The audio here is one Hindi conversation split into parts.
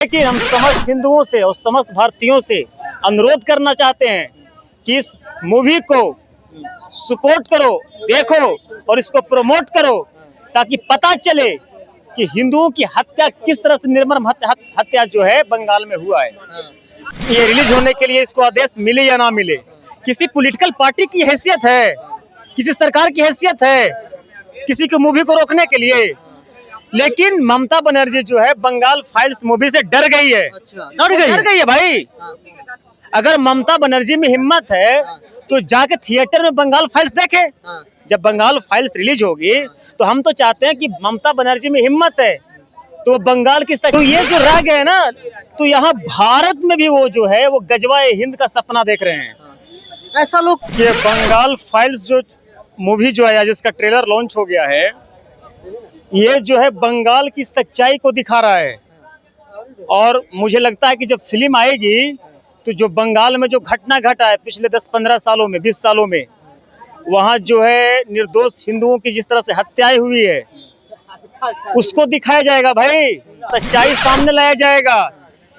लेकिन हम समस्त हिंदुओं से और समस्त भारतीयों से अनुरोध करना चाहते हैं कि इस मूवी को सपोर्ट करो, देखो और इसको प्रमोट करो, ताकि पता चले कि हिंदुओं की हत्या किस तरह से निर्मम हत्या जो है बंगाल में हुआ है। ये रिलीज होने के लिए इसको आदेश मिले या ना मिले, किसी पॉलिटिकल पार्टी की हैसियत है, किसी सरकार की हैसियत है किसी को मूवी को रोकने के लिए, लेकिन ममता बनर्जी जो है बंगाल फाइल्स मूवी से डर गई है। अच्छा, डर गई है भाई। अगर ममता बनर्जी में हिम्मत है तो जाके थिएटर में बंगाल फाइल्स देखे। जब बंगाल फाइल्स रिलीज होगी तो हम तो चाहते हैं कि ममता बनर्जी में हिम्मत है तो बंगाल की तो ये जो रह गए ना, तो यहाँ भारत में भी वो जो है वो गजवाए हिंद का सपना देख रहे हैं। ऐसा लोग ये बंगाल फाइल्स जो मूवी जो है जिसका ट्रेलर लॉन्च हो गया है, ये जो है बंगाल की सच्चाई को दिखा रहा है। और मुझे लगता है कि जब फिल्म आएगी तो जो बंगाल में जो घटना घटा है पिछले 10-15 सालों में, 20 सालों में, वहाँ जो है निर्दोष हिंदुओं की जिस तरह से हत्याएं हुई है उसको दिखाया जाएगा भाई, सच्चाई सामने लाया जाएगा।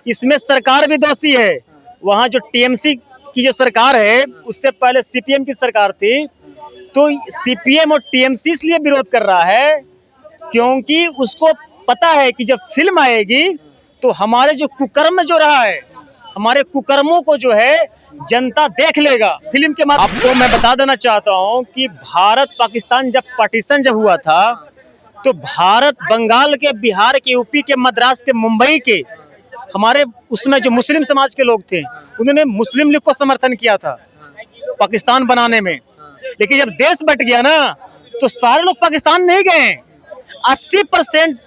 इसमें सरकार भी दोषी है। वहाँ जो टीएमसी की जो सरकार है उससे पहले सीपीएम की सरकार थी, तो सीपीएम और टीएमसी इसलिए विरोध कर रहा है क्योंकि उसको पता है कि जब फिल्म आएगी तो हमारे जो कुकर्म जो रहा है, हमारे कुकर्मों को जो है जनता देख लेगा फिल्म के माध्यम। आपको मैं बता देना चाहता हूं कि भारत पाकिस्तान जब पार्टीशन जब हुआ था तो भारत बंगाल के, बिहार के, यूपी के, मद्रास के, मुंबई के हमारे उसमें जो मुस्लिम समाज के लोग थे उन्होंने मुस्लिम लीग को समर्थन किया था पाकिस्तान बनाने में। लेकिन जब देश बट गया ना तो सारे लोग पाकिस्तान नहीं गए। 80%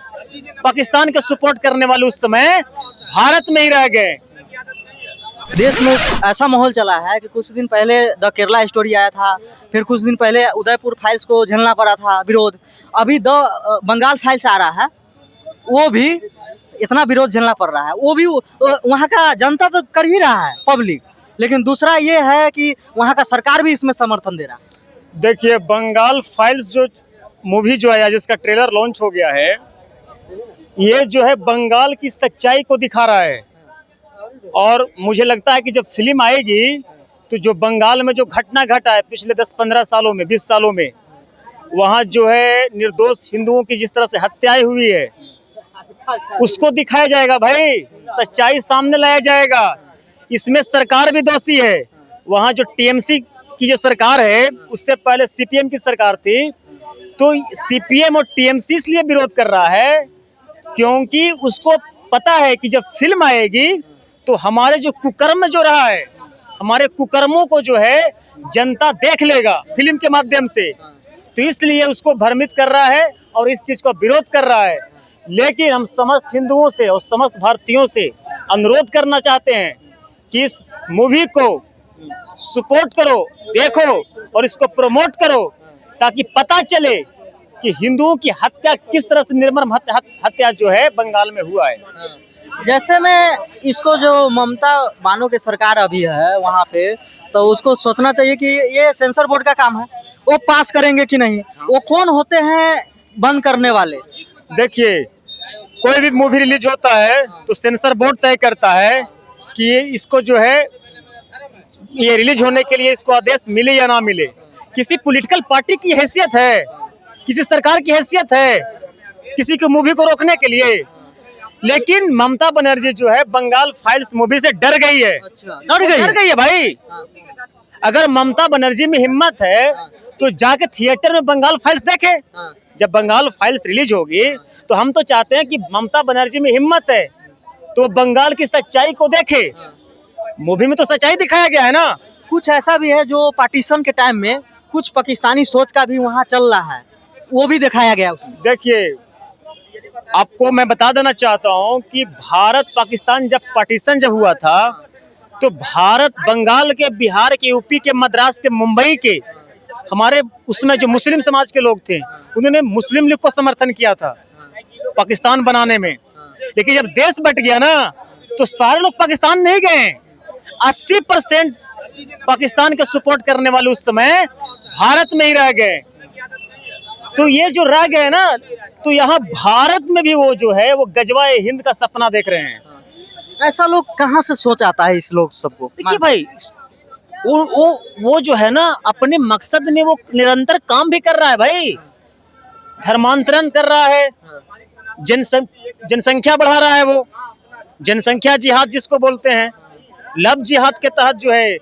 पाकिस्तान के सपोर्ट करने वाले उस समय भारत में ही रह गए। देश में ऐसा माहौल चला है कि कुछ दिन पहले द केरला स्टोरी आया था, फिर कुछ दिन पहले उदयपुर फाइल्स को झेलना पड़ा था विरोध, अभी द बंगाल फाइल्स आ रहा है, वो भी इतना विरोध झेलना पड़ रहा है। वो भी वहाँ का जनता तो कर ही रहा है, पब्लिक, लेकिन दूसरा ये है कि वहाँ का सरकार भी इसमें समर्थन दे रहा है। देखिए बंगाल फाइल्स जो मूवी जो है जिसका ट्रेलर लॉन्च हो गया है, ये जो है बंगाल की सच्चाई को दिखा रहा है। और मुझे लगता है कि जब फिल्म आएगी तो जो बंगाल में जो घटना घटा है पिछले 10-15 सालों में, 20 सालों में, वहाँ जो है निर्दोष हिंदुओं की जिस तरह से हत्याएं हुई है उसको दिखाया जाएगा भाई, सच्चाई सामने लाया जाएगा। इसमें सरकार भी दोषी है। वहाँ जो टीएमसी की जो सरकार है उससे पहले सीपीएम की सरकार थी, तो सीपीएम और टीएमसी इसलिए विरोध कर रहा है क्योंकि उसको पता है कि जब फिल्म आएगी तो हमारे जो कुकर्म जो रहा है, हमारे कुकर्मों को जो है जनता देख लेगा फिल्म के माध्यम से, तो इसलिए उसको भ्रमित कर रहा है और इस चीज का विरोध कर रहा है। लेकिन हम समस्त हिंदुओं से और समस्त भारतीयों से अनुरोध करना चाहते हैं कि इस मूवी को सपोर्ट करो, देखो और इसको प्रमोट करो, ताकि पता चले कि हिंदुओं की हत्या किस तरह से निर्मम हत्या जो है बंगाल में हुआ है। जैसे में इसको जो ममता मानो की सरकार अभी है वहाँ पे, तो उसको सोचना चाहिए कि ये सेंसर बोर्ड का काम है, वो पास करेंगे कि नहीं, वो कौन होते हैं बंद करने वाले। देखिए कोई भी मूवी रिलीज होता है तो सेंसर बोर्ड तय करता है कि इसको जो है ये रिलीज होने के लिए इसको आदेश मिले या ना मिले। किसी पॉलिटिकल पार्टी की हैसियत है, किसी सरकार की हैसियत है किसी को मूवी को रोकने के लिए, लेकिन ममता बनर्जी जो है बंगाल फाइल्स मूवी से डर गई है। अच्छा, डर गई है भाई। अगर ममता बनर्जी में हिम्मत है तो जाके थिएटर में बंगाल फाइल्स देखे। जब बंगाल फाइल्स रिलीज होगी तो हम तो चाहते हैं कि ममता बनर्जी में हिम्मत है तो बंगाल की सच्चाई को देखे। मूवी में तो सच्चाई दिखाया गया है ना। कुछ ऐसा भी है जो पार्टीशन के टाइम में कुछ पाकिस्तानी सोच का भी वहाँ चल रहा है, वो भी दिखाया गया उसमें। देखिए आपको मैं बता देना चाहता हूँ कि भारत पाकिस्तान जब पार्टीशन जब हुआ था तो भारत बंगाल के, बिहार के, यूपी के, मद्रास के, मुंबई के हमारे उसमें जो मुस्लिम समाज के लोग थे उन्होंने मुस्लिम लीग को समर्थन किया था पाकिस्तान बनाने में। लेकिन जब देश बट गया ना तो सारे लोग पाकिस्तान नहीं गए। 80% पाकिस्तान के सपोर्ट करने वाले उस समय भारत में ही रह गए। तो ये जो रह गए ना, तो यहाँ भारत में भी वो जो है वो गजवाए हिंद का सपना देख रहे हैं। ऐसा लोग कहाँ से सोच आता है इस लोग सबको? देखिए भाई, वो जो है ना, अपने मकसद में वो निरंतर काम भी कर रहा है भाई, धर्मांतरण कर रहा है, जनसंख्या बढ़ा रहा है, वो जनसंख्या जिहाद जिसको बोलते हैं, लव जिहाद के तहत जो है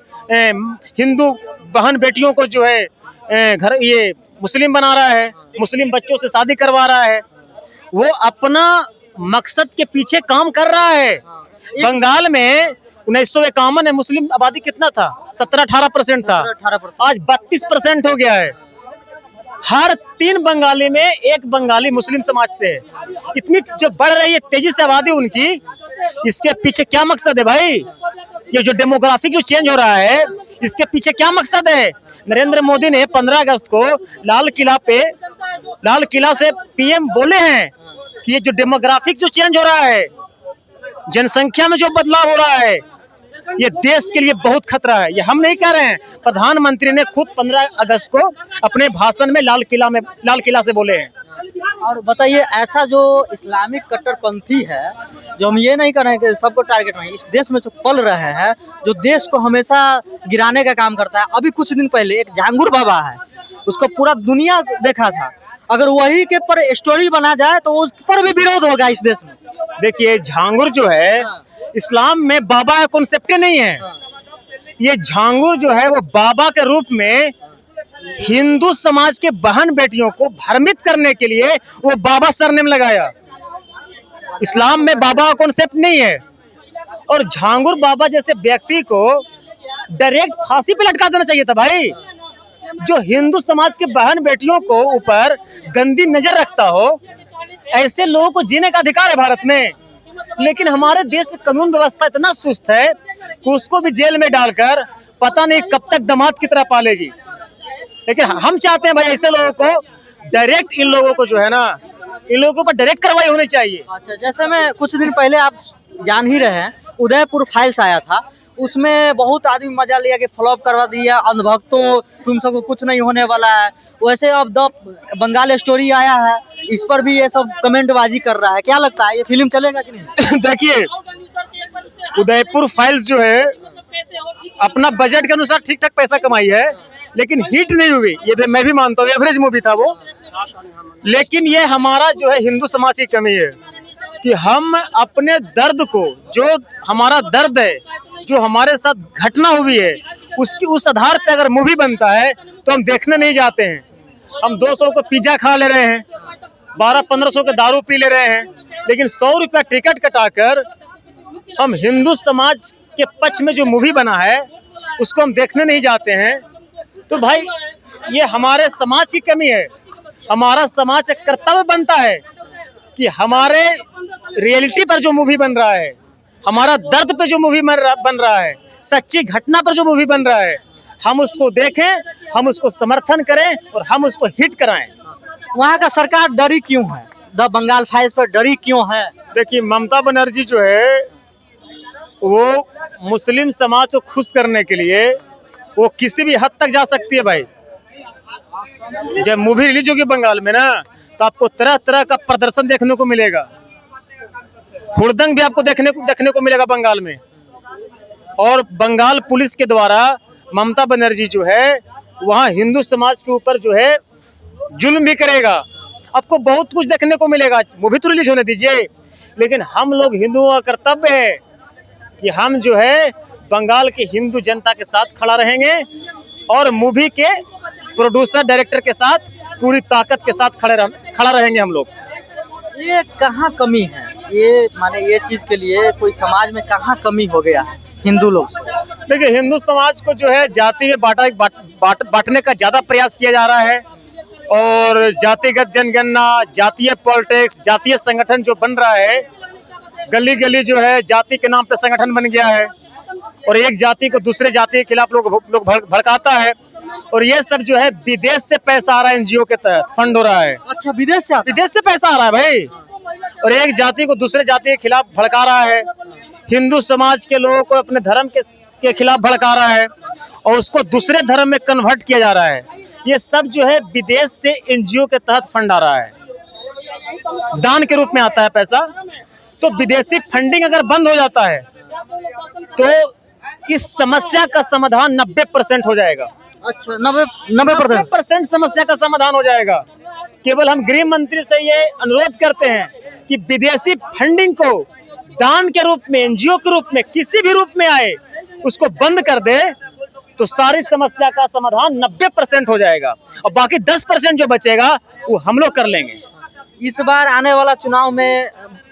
हिंदू बहन बेटियों को जो है घर ये मुस्लिम बना रहा है, मुस्लिम बच्चों से शादी करवा रहा है। वो अपना मकसद के पीछे काम कर रहा है। बंगाल में 1951 में मुस्लिम आबादी कितना था? 17-18% था। 18%। आज 32% हो गया है। हर 3 बंगाली में 1 बंगाली मुस्लिम समाज से है। इतनी जो बढ़ रही है तेजी से आबादी उनकी, इसके पीछे क्या मकसद है भाई? ये जो डेमोग्राफिक जो चेंज हो रहा है, इसके पीछे क्या मकसद है? नरेंद्र मोदी ने 15 अगस्त को लाल किला से पीएम बोले हैं कि ये जो डेमोग्राफिक जो चेंज हो रहा है, जनसंख्या में जो बदलाव हो रहा है, ये देश के लिए बहुत खतरा है। ये हम नहीं कह रहे हैं, प्रधानमंत्री ने खुद 15 अगस्त को अपने भाषण में लाल किला से बोले हैं। और बताइए, ऐसा जो इस्लामिक कट्टरपंथी है, जो हम ये नहीं कर रहे हैं कि सबको टारगेट नहीं, इस देश में जो पल रहे हैं, जो देश को हमेशा गिराने का काम करता है। अभी कुछ दिन पहले एक झांगुर बाबा है, उसको पूरा दुनिया देखा था। अगर वही के पर स्टोरी बना जाए तो उस पर भी विरोध होगा इस देश में। देखिए, झांगुर जो है, इस्लाम में बाबा का कॉन्सेप्ट नहीं है। ये झांगुर जो है वो बाबा के रूप में हिंदू समाज के बहन बेटियों को भ्रमित करने के लिए वो बाबा सरनेम लगाया। इस्लाम में बाबा का कॉन्सेप्ट नहीं है। और झांगुर बाबा जैसे व्यक्ति को डायरेक्ट फांसी पे लटका देना चाहिए था भाई। जो हिंदू समाज के बहन बेटियों को ऊपर गंदी नजर रखता हो, ऐसे लोगों को जीने का अधिकार है भारत में। लेकिन हमारे देश की कानून व्यवस्था इतना सुस्त है कि उसको भी जेल में डालकर पता नहीं कब तक दामाद की तरह पालेगी। लेकिन हम चाहते हैं भाई, ऐसे लोगों को डायरेक्ट, इन लोगों को जो है ना, इन लोगों पर डायरेक्ट कार्रवाई होनी चाहिए। अच्छा, जैसे मैं कुछ दिन पहले, आप जान ही रहे हैं, उदयपुर फाइल्स आया था, उसमें बहुत आदमी मजा लिया कि फ्लॉप करवा दिया, अंधभक्तों तुम सबको कुछ नहीं होने वाला है। वैसे अब द बंगाल स्टोरी आया है, इस पर भी ये सब कमेंटबाजी कर रहा है। क्या लगता है, ये फिल्म चलेगा कि नहीं? देखिए, उदयपुर फाइल्स जो है अपना बजट के अनुसार ठीक ठाक पैसा कमाई है, लेकिन हिट नहीं हुई। ये मैं भी मानता हूँ, एवरेज मूवी था वो। लेकिन ये हमारा जो है हिंदू समाज की कमी है कि हम अपने दर्द को, जो हमारा दर्द है, जो हमारे साथ घटना हुई है, उसकी उस आधार पे अगर मूवी बनता है तो हम देखने नहीं जाते हैं। हम 200 को पिज्जा खा ले रहे हैं, 1200-1500 के दारू पी ले रहे हैं, लेकिन 100 रुपया टिकट कटाकर हम हिंदू समाज के पक्ष में जो मूवी बना है उसको हम देखने नहीं जाते हैं। तो भाई, ये हमारे समाज की कमी है। हमारा समाज का कर्तव्य बनता है कि हमारे रियलिटी पर जो मूवी बन रहा है, हमारा दर्द पे जो मूवी बन रहा है, सच्ची घटना पर जो मूवी बन रहा है, हम उसको देखें, हम उसको समर्थन करें और हम उसको हिट कराएं। वहाँ का सरकार डरी क्यों है? द बंगाल फाइल्स पर डरी क्यों है? देखिए, ममता बनर्जी जो है वो मुस्लिम समाज को खुश करने के लिए वो किसी भी हद तक जा सकती है भाई। जब मूवी रिलीज होगी बंगाल में ना, तो आपको तरह तरह का प्रदर्शन देखने को मिलेगा। हुड़दंग भी आपको देखने को मिलेगा बंगाल में। और बंगाल पुलिस के द्वारा ममता बनर्जी जो है वहाँ हिंदू समाज के ऊपर जो है जुल्म भी करेगा। आपको बहुत कुछ देखने को मिलेगा। मूवी तो रिलीज होने दीजिए, लेकिन हम लोग हिंदुओं का कर्तव्य है कि हम जो है बंगाल की हिंदू जनता के साथ खड़ा रहेंगे और मूवी के प्रोड्यूसर डायरेक्टर के साथ पूरी ताकत के साथ खड़ा रहेंगे हम लोग। ये कहाँ कमी है? ये माने ये चीज के लिए कोई समाज में कहाँ कमी हो गया है हिंदू लोग से? देखिए, हिंदू समाज को जो है जाति में बांटने का ज्यादा प्रयास किया जा रहा है और जातिगत जनगणना, जातीय पॉलिटिक्स, जातीय संगठन जो बन रहा है, गली गली जो है जाति के नाम पे संगठन बन गया है और एक जाति को दूसरे जाति के खिलाफ लोग भड़काता है। और ये सब जो है विदेश से पैसा आ रहा है, एनजीओ के तहत फंड हो रहा है। अच्छा, विदेश से पैसा आ रहा है भाई, और एक जाति को दूसरे जाति के खिलाफ भड़का रहा है। हिंदू समाज के लोगों को अपने धर्म के खिलाफ भड़का रहा है और उसको दूसरे धर्म में कन्वर्ट किया जा रहा है। ये सब जो है विदेश से एनजीओ के तहत फंड आ रहा है, दान के रूप में आता है पैसा। तो विदेशी फंडिंग अगर बंद हो जाता है तो इस समस्या का समाधान 90% हो जाएगा। अच्छा, 90% समस्या का समाधान हो जाएगा। केवल हम गृह मंत्री से ये अनुरोध करते हैं कि विदेशी फंडिंग को दान के रूप में, एनजीओ के रूप में, किसी भी रूप में आए उसको बंद कर दे तो सारी समस्या का समाधान 90% हो जाएगा और बाकी 10% जो बचेगा वो हम लोग कर लेंगे। इस बार आने वाला चुनाव में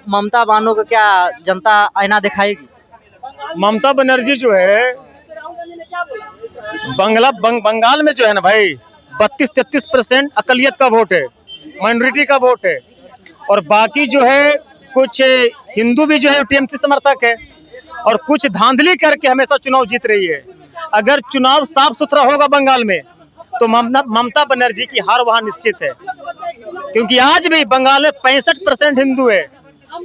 ममता बानो को क्या जनता आईना दिखाएगी? ममता बनर्जी जो है बंगाल में जो है ना भाई 32-33% अकलियत का वोट है, माइनॉरिटी का वोट है और बाकी जो है कुछ हिंदू भी जो है टीएमसी समर्थक है और कुछ धांधली करके हमेशा चुनाव जीत रही है। अगर चुनाव साफ सुथरा होगा बंगाल में तो ममता बनर्जी की हार वहां निश्चित है, क्योंकि आज भी बंगाल में 65% हिंदू है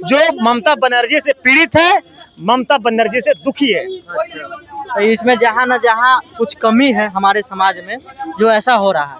जो ममता बनर्जी से पीड़ित है, ममता बनर्जी से दुखी है। तो इसमें जहाँ न जहाँ कुछ कमी है हमारे समाज में, जो ऐसा हो रहा है।